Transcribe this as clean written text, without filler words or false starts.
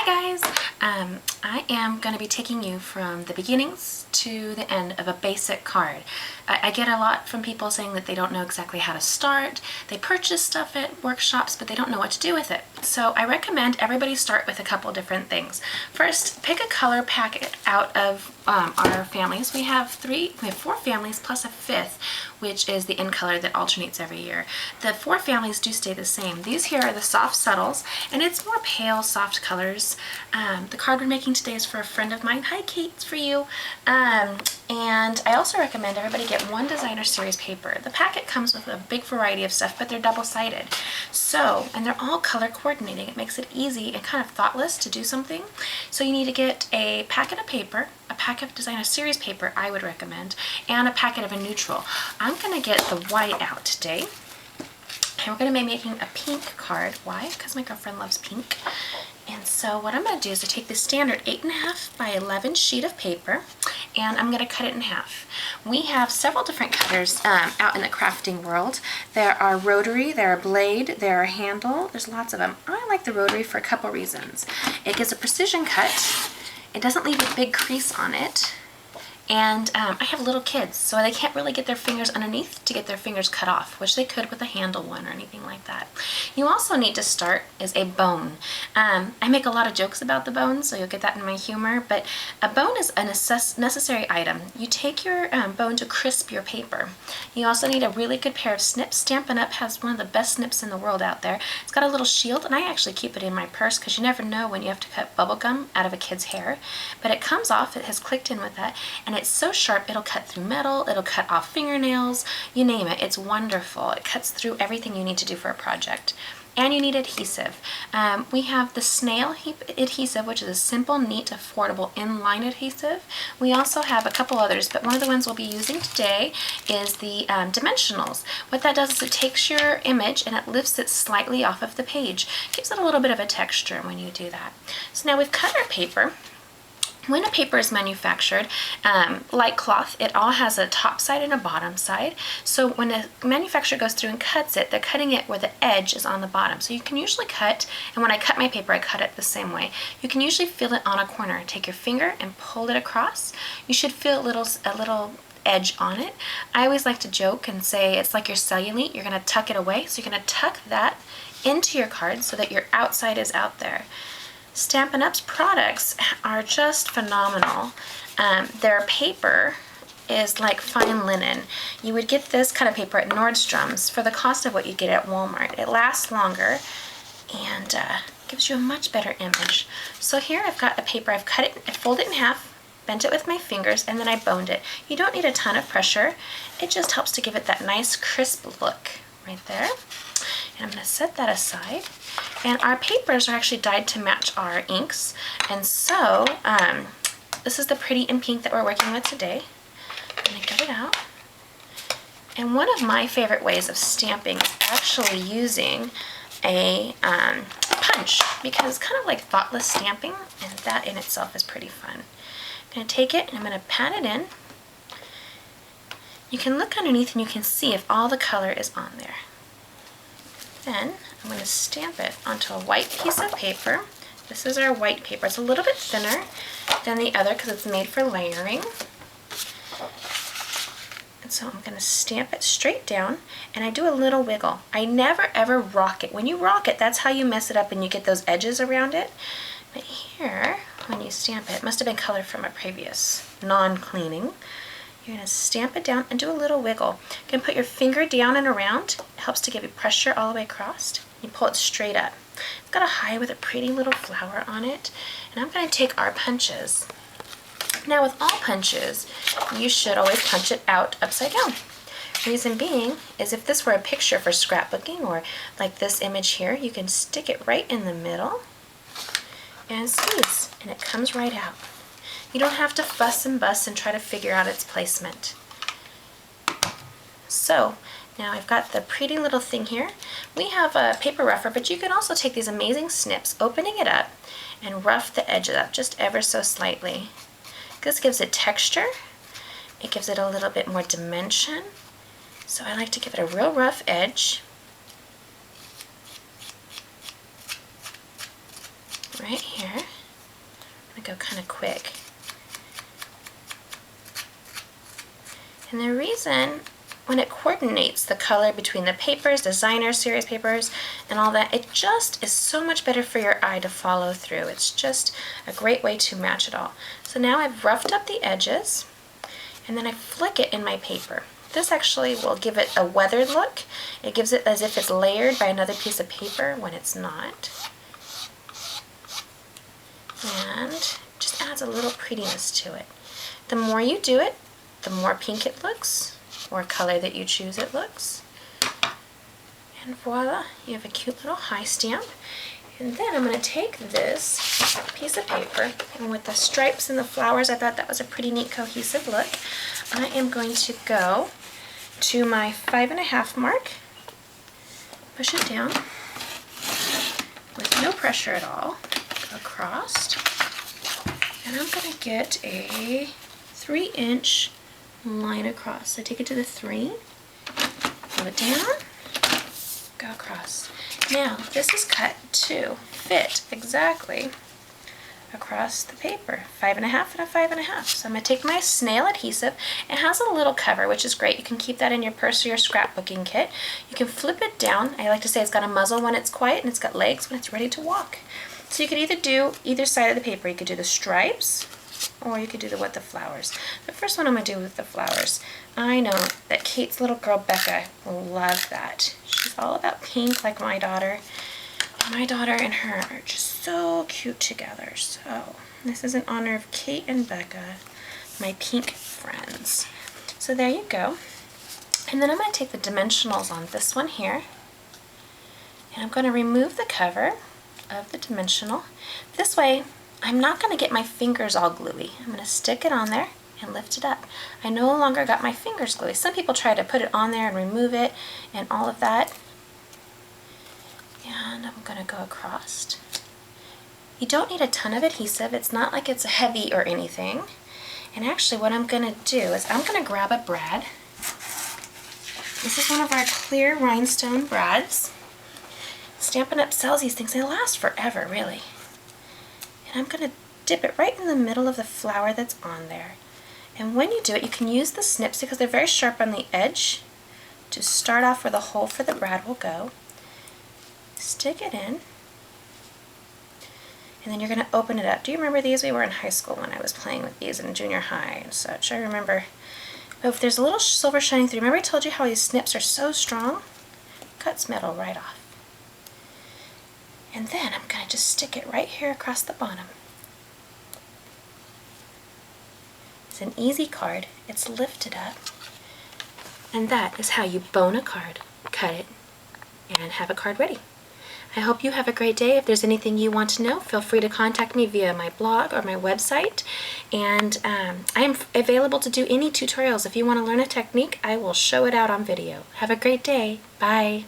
guys, I am going to be taking you from the beginnings to the end of a basic card. I get a lot from people saying that they don't know exactly how to start. They purchase stuff at workshops, but they don't know what to do with it. So I recommend everybody start with a couple different things. First, pick a color packet out of our families. We have four families plus a fifth, which is the in color that alternates every year. The four families do stay the same. These here are the soft subtles, and it's more pale, soft colors. The card we're making today is for a friend of mine. Hi, Kate, it's for you. And I also recommend everybody get one designer series paper. The packet comes with a big variety of stuff, but they're double-sided. So, and they're all color coordinating. It makes it easy and kind of thoughtless to do something. So you need to get a packet of paper, a packet of designer series paper, I would recommend, and a packet of a neutral. I'm going to get the white out today. And we're going to be making a pink card. Why? Because my girlfriend loves pink. And so what I'm going to do is to take the standard 8.5 by 11 sheet of paper, and I'm going to cut it in half. We have several different cutters out in the crafting world. There are rotary, there are blade, there are handle. There's lots of them. I like the rotary for a couple reasons. It gives a precision cut. It doesn't leave a big crease on it. And I have little kids, so they can't really get their fingers underneath to get their fingers cut off, which they could with a handle one or anything like that. You also need to start is a bone. I make a lot of jokes about the bone, so you'll get that in my humor, but a bone is a necessary item. You take your bone to crisp your paper. You also need a really good pair of snips. Stampin' Up! Has one of the best snips in the world out there. It's got a little shield, and I actually keep it in my purse because you never know when you have to cut bubble gum out of a kid's hair. But it comes off, it has clicked in with that, and it's so sharp it'll cut through metal, it'll cut off fingernails, you name it. It's wonderful. It cuts through everything you need to do for a project. And you need adhesive. We have the snail adhesive, which is a simple, neat, affordable inline adhesive. We also have a couple others, but one of the ones we'll be using today is the dimensionals. What that does is it takes your image and it lifts it slightly off of the page. Gives it a little bit of a texture when you do that. So now we've cut our paper. When a paper is manufactured, like cloth, it all has a top side and a bottom side. So when a manufacturer goes through and cuts it, they're cutting it where the edge is on the bottom. So you can usually cut, and when I cut my paper, I cut it the same way. You can usually feel it on a corner. Take your finger and pull it across. You should feel a little edge on it. I always like to joke and say it's like your cellulite. You're going to tuck it away. So you're going to tuck that into your card so that your outside is out there. Stampin' Up's products are just phenomenal. Their paper is like fine linen. You would get this kind of paper at Nordstrom's for the cost of what you get at Walmart. It lasts longer and gives you a much better image. So here I've got a paper. I've cut it, I folded it in half, bent it with my fingers, and then I boned it. You don't need a ton of pressure. It just helps to give it that nice crisp look right there. And I'm going to set that aside. And our papers are actually dyed to match our inks. And so, this is the pretty in pink that we're working with today. I'm going to get it out. And one of my favorite ways of stamping is actually using a punch, because it's kind of like thoughtless stamping, and that in itself is pretty fun. I'm going to take it and I'm going to pat it in. You can look underneath and you can see if all the color is on there. Then I'm going to stamp it onto a white piece of paper. This is our white paper. It's a little bit thinner than the other because it's made for layering. And so I'm going to stamp it straight down, and I do a little wiggle. I never ever rock it. When you rock it, that's how you mess it up and you get those edges around it. But here, when you stamp it, it must have been colored from a previous non-cleaning. You're going to stamp it down and do a little wiggle. You can put your finger down and around. It helps to give you pressure all the way across. You pull it straight up. I've got a high with a pretty little flower on it. And I'm going to take our punches. Now with all punches, you should always punch it out upside down. Reason being is if this were a picture for scrapbooking, or like this image here, you can stick it right in the middle and squeeze, and it comes right out. You don't have to fuss and bust and try to figure out its placement. So now I've got the pretty little thing here. We have a paper rougher, but you can also take these amazing snips, opening it up, and rough the edges up just ever so slightly. This gives it texture. It gives it a little bit more dimension. So I like to give it a real rough edge. Right here. go kind of quick. And the reason, when it coordinates the color between the papers, designer series papers, and all that, it just is so much better for your eye to follow through. It's just a great way to match it all. So now I've roughed up the edges, and then I flick it in my paper. This actually will give it a weathered look. It gives it as if it's layered by another piece of paper when it's not. And just adds a little prettiness to it. The more you do it, the more pink it looks, or color that you choose it looks. And voila, you have a cute little high stamp. And then I'm going to take this piece of paper, and with the stripes and the flowers, I thought that was a pretty neat cohesive look. I am going to go to my 5.5 mark, push it down with no pressure at all, go across, and I'm going to get a 3-inch line across. So take it to the 3, pull it down, go across. Now this is cut to fit exactly across the paper, 5.5 and a 5.5. So I'm going to take my snail adhesive. It has a little cover, which is great. You can keep that in your purse or your scrapbooking kit. You can flip it down. I like to say it's got a muzzle when it's quiet and it's got legs when it's ready to walk. So you could either do either side of the paper. You could do the stripes, or you could do with the flowers. The first one I'm going to do with the flowers. I know that Kate's little girl Becca will love that. She's all about pink like my daughter. My daughter and her are just so cute together. So this is in honor of Kate and Becca, my pink friends. So there you go. And then I'm going to take the dimensionals on this one here, and I'm going to remove the cover of the dimensional. This way I'm not going to get my fingers all gluey. I'm going to stick it on there and lift it up. I no longer got my fingers gluey. Some people try to put it on there and remove it and all of that. And I'm going to go across. You don't need a ton of adhesive. It's not like it's heavy or anything. And actually what I'm going to do is I'm going to grab a brad. This is one of our clear rhinestone brads. Stampin' Up! Sells these things. They last forever, really. And I'm going to dip it right in the middle of the flower that's on there. And when you do it, you can use the snips because they're very sharp on the edge to start off where the hole for the brad will go. Stick it in, and then you're going to open it up. Do you remember these? We were in high school when I was playing with these in junior high and such. I remember. But if there's a little silver shining through, remember I told you how these snips are so strong? Cuts metal right off. And then I'm going to just stick it right here across the bottom. It's an easy card. It's lifted up. And that is how you bone a card, cut it, and have a card ready. I hope you have a great day. If there's anything you want to know, feel free to contact me via my blog or my website. And I am available to do any tutorials. If you want to learn a technique, I will show it out on video. Have a great day. Bye.